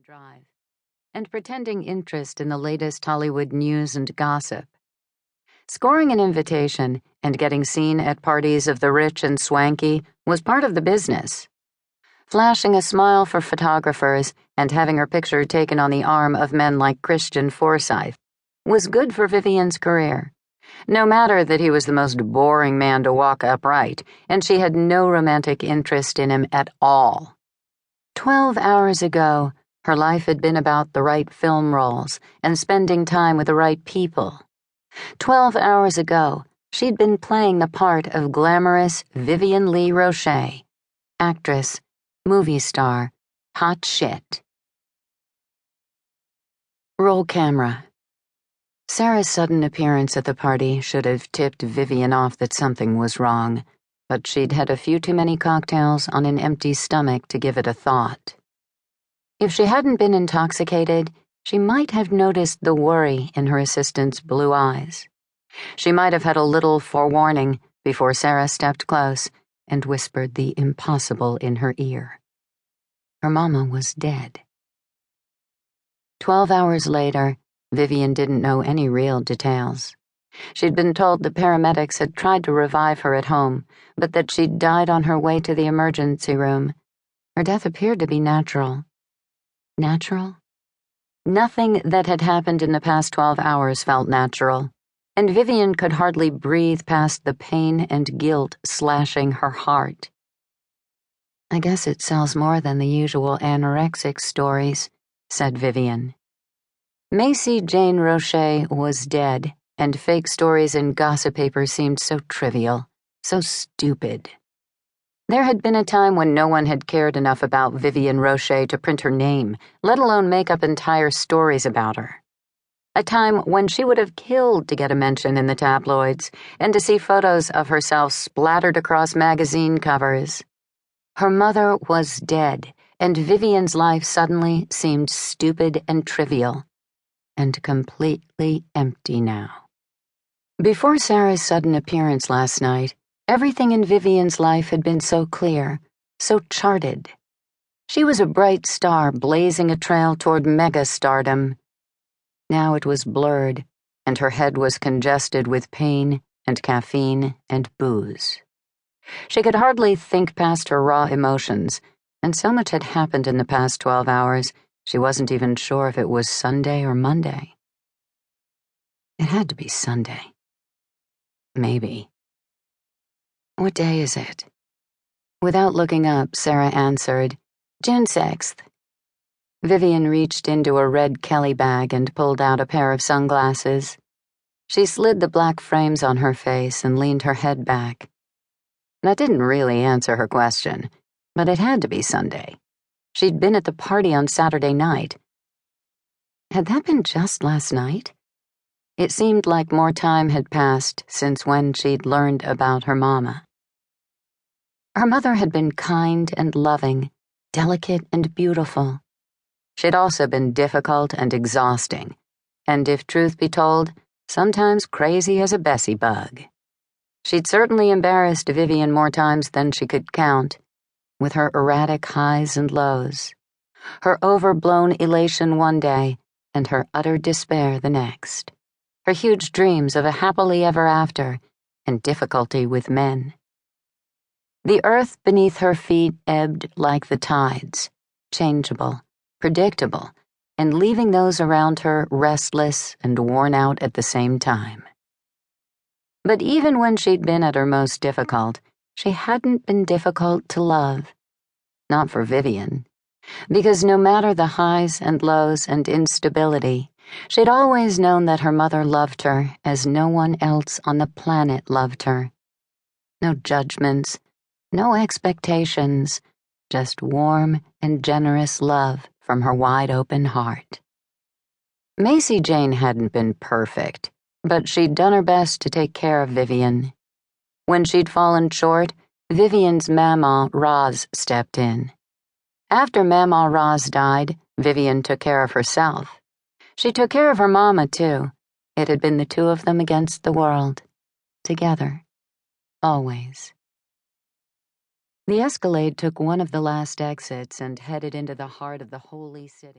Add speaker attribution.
Speaker 1: drive, and pretending interest in the latest Hollywood news and gossip. Scoring an invitation and getting seen at parties of the rich and swanky was part of the business. Flashing a smile for photographers and having her picture taken on the arm of men like Christian Forsythe was good for Vivian's career, no matter that he was the most boring man to walk upright, and she had no romantic interest in him at all. 12 hours ago, her life had been about the right film roles and spending time with the right people. 12 hours ago, she'd been playing the part of glamorous Vivian Leigh Rochet, actress, movie star, hot shit. Roll camera. Sarah's sudden appearance at the party should have tipped Vivian off that something was wrong, but she'd had a few too many cocktails on an empty stomach to give it a thought. If she hadn't been intoxicated, she might have noticed the worry in her assistant's blue eyes. She might have had a little forewarning before Sarah stepped close and whispered the impossible in her ear. Her mama was dead. 12 hours later, Vivian didn't know any real details. She'd been told the paramedics had tried to revive her at home, but that she'd died on her way to the emergency room. Her death appeared to be natural. Natural? Nothing that had happened in the past 12 hours felt natural, and Vivian could hardly breathe past the pain and guilt slashing her heart. "I guess it sells more than the usual anorexic stories," said Vivian. Macy Jane Rochet was dead, and fake stories in gossip papers seemed so trivial, so stupid. There had been a time when no one had cared enough about Vivian Rochet to print her name, let alone make up entire stories about her. A time when she would have killed to get a mention in the tabloids and to see photos of herself splattered across magazine covers. Her mother was dead, and Vivian's life suddenly seemed stupid and trivial, and completely empty now. Before Sarah's sudden appearance last night, everything in Vivian's life had been so clear, so charted. She was a bright star blazing a trail toward mega-stardom. Now it was blurred, and her head was congested with pain and caffeine and booze. She could hardly think past her raw emotions, and so much had happened in the past 12 hours, she wasn't even sure if it was Sunday or Monday. It had to be Sunday. Maybe. "What day is it?" Without looking up, Sarah answered, "June 6th. Vivian reached into a red Kelly bag and pulled out a pair of sunglasses. She slid the black frames on her face and leaned her head back. That didn't really answer her question, but it had to be Sunday. She'd been at the party on Saturday night. Had that been just last night? It seemed like more time had passed since when she'd learned about her mama. Her mother had been kind and loving, delicate and beautiful. She'd also been difficult and exhausting, and if truth be told, sometimes crazy as a Bessie bug. She'd certainly embarrassed Vivian more times than she could count, with her erratic highs and lows, her overblown elation one day and her utter despair the next, her huge dreams of a happily ever after and difficulty with men. The earth beneath her feet ebbed like the tides, changeable, predictable, and leaving those around her restless and worn out at the same time. But even when she'd been at her most difficult, she hadn't been difficult to love. Not for Vivian. Because no matter the highs and lows and instability, she'd always known that her mother loved her as no one else on the planet loved her. No judgments, no expectations, just warm and generous love from her wide-open heart. Macy Jane hadn't been perfect, but she'd done her best to take care of Vivian. When she'd fallen short, Vivian's Mama Roz stepped in. After Mama Roz died, Vivian took care of herself. She took care of her mama, too. It had been the two of them against the world. Together. Always. The Escalade took one of the last exits and headed into the heart of the holy city.